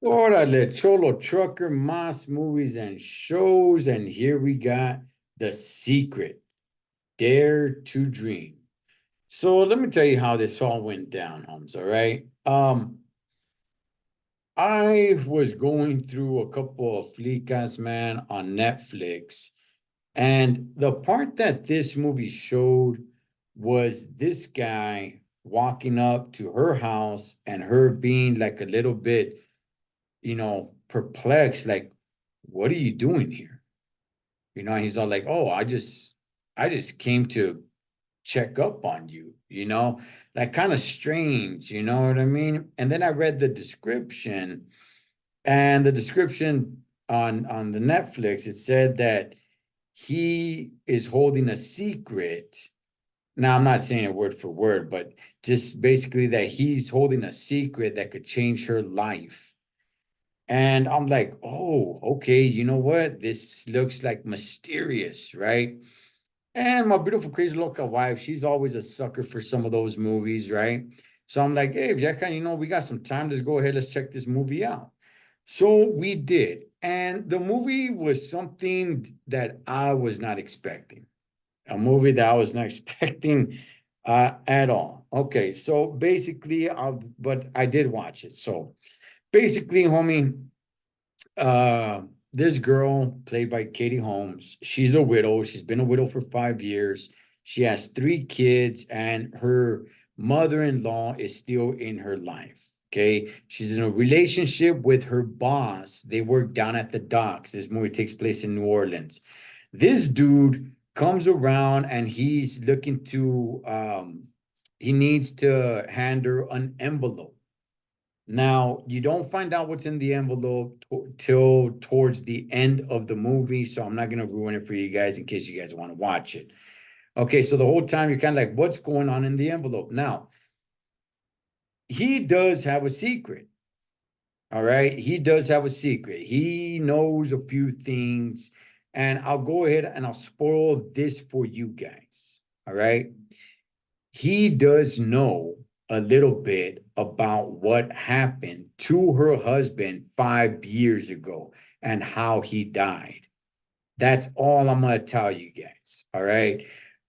Órale, Cholo Trucker, Moss movies and shows, and here we got The Secret, Dare to Dream. So let me tell you how this all went down, Holmes, all right? I was going through a couple of flicas, man, on Netflix, and the part that this movie showed was this guy walking up to her house and her being like a little bit perplexed, like, what are you doing here? He's all like, oh, I just came to check up on you, like kind of strange, you know what I mean? And then I read the description, and the description on the Netflix, it said that he is holding a secret. Now, I'm not saying it word for word, but just basically that he's holding a secret that could change her life. And I'm like, oh, okay, you know what? This looks like mysterious, right? And my beautiful, crazy local wife, she's always a sucker for some of those movies, right? So I'm like, hey, Vieja, we got some time. Let's go ahead. Let's check this movie out. So we did. And the movie was something that I was not expecting, a movie that I was not expecting at all. Okay, so basically, but I did watch it. So basically, homie, uh, this girl played by Katie Holmes, she's a widow. She's been a widow for 5 years. She has 3 kids, and her mother-in-law is still in her life. Okay. She's in a relationship with her boss. They work down at the docks. This movie takes place in New Orleans. This dude comes around and he's looking to he needs to hand her an envelope. Now, you don't find out what's in the envelope till towards the end of the movie, so I'm not going to ruin it for you guys in case you guys want to watch it. Okay, so the whole time you're kind of like, what's going on in the envelope? Now, he does have a secret. All right, he does have a secret. He knows a few things, and I'll go ahead and I'll spoil this for you guys. All right, he does know a little bit about what happened to her husband 5 years ago and how he died. That's all I'm gonna tell you guys. All right.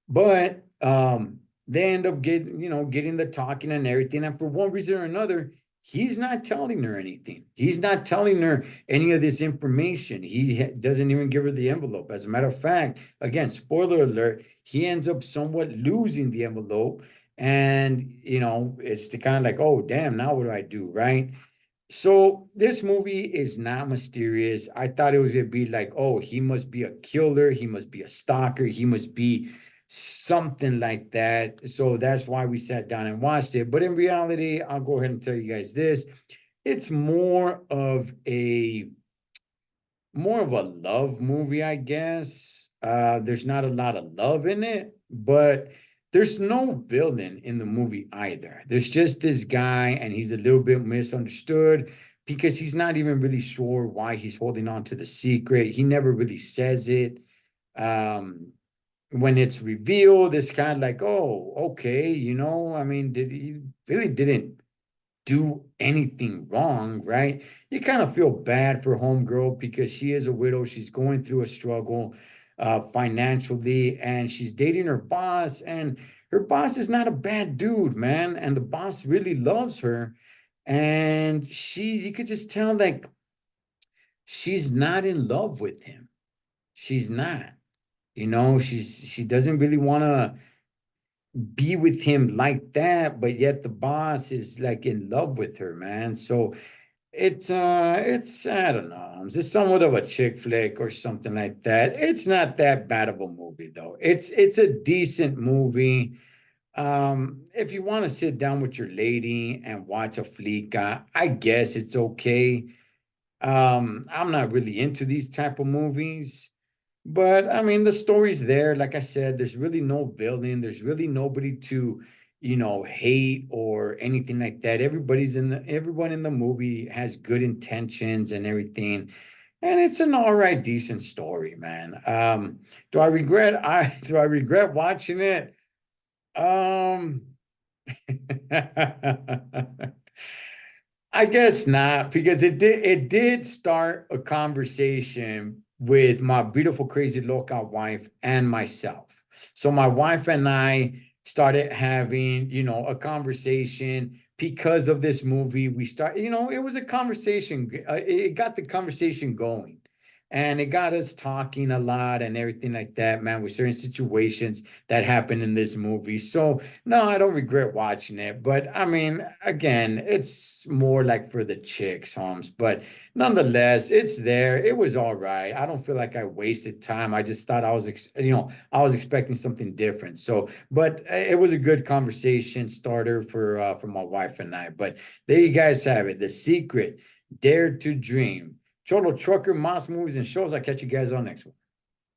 But they end up getting the talking and everything. And for one reason or another, he's not telling her anything. He's not telling her any of this information. He doesn't even give her the envelope. As a matter of fact, again, spoiler alert, he ends up somewhat losing the envelope. And it's the kind of like, oh damn, now what do I do? Right. So this movie is not mysterious. I thought it was gonna be like, oh, he must be a killer, he must be a stalker, he must be something like that. So that's why we sat down and watched it. But in reality, I'll go ahead and tell you guys this. It's more of a love movie, I guess. There's not a lot of love in it, but there's no villain in the movie either. There's just this guy, and he's a little bit misunderstood because he's not even really sure why he's holding on to the secret. He never really says it. Um, when it's revealed, it's kind of like, oh, okay, I mean, did he really didn't do anything wrong, right? You kind of feel bad for homegirl because she is a widow. She's going through a struggle financially, and she's dating her boss, and her boss is not a bad dude, man. And the boss really loves her. And you could just tell like she's not in love with him. She's not, she doesn't really want to be with him like that, but yet the boss is like in love with her, man. So it's I don't know. It's just somewhat of a chick flick or something like that. It's not that bad of a movie though. It's a decent movie. If you want to sit down with your lady and watch a flica, I guess it's okay. I'm not really into these type of movies, but I mean the story's there. Like I said, there's really no villain. There's really nobody to, hate or anything like that. Everyone in the movie has good intentions and everything. And it's an all right, decent story, man. Do I regret watching it? Um I guess not, because it did start a conversation with my beautiful, crazy local wife and myself. So my wife and I started having, a conversation because of this movie. We start, it was a conversation. It got the conversation going. And it got us talking a lot and everything like that, man, with certain situations that happened in this movie. So no, I don't regret watching it, but I mean, again, it's more like for the chicks, Holmes. But nonetheless, it's there. It was all right. I don't feel like I wasted time. I just thought I was expecting something different. So, but it was a good conversation starter for my wife and I. But there you guys have it. The Secret, Dare to Dream. Cholo Trucker, Moss Movies and Shows. I'll catch you guys on next one.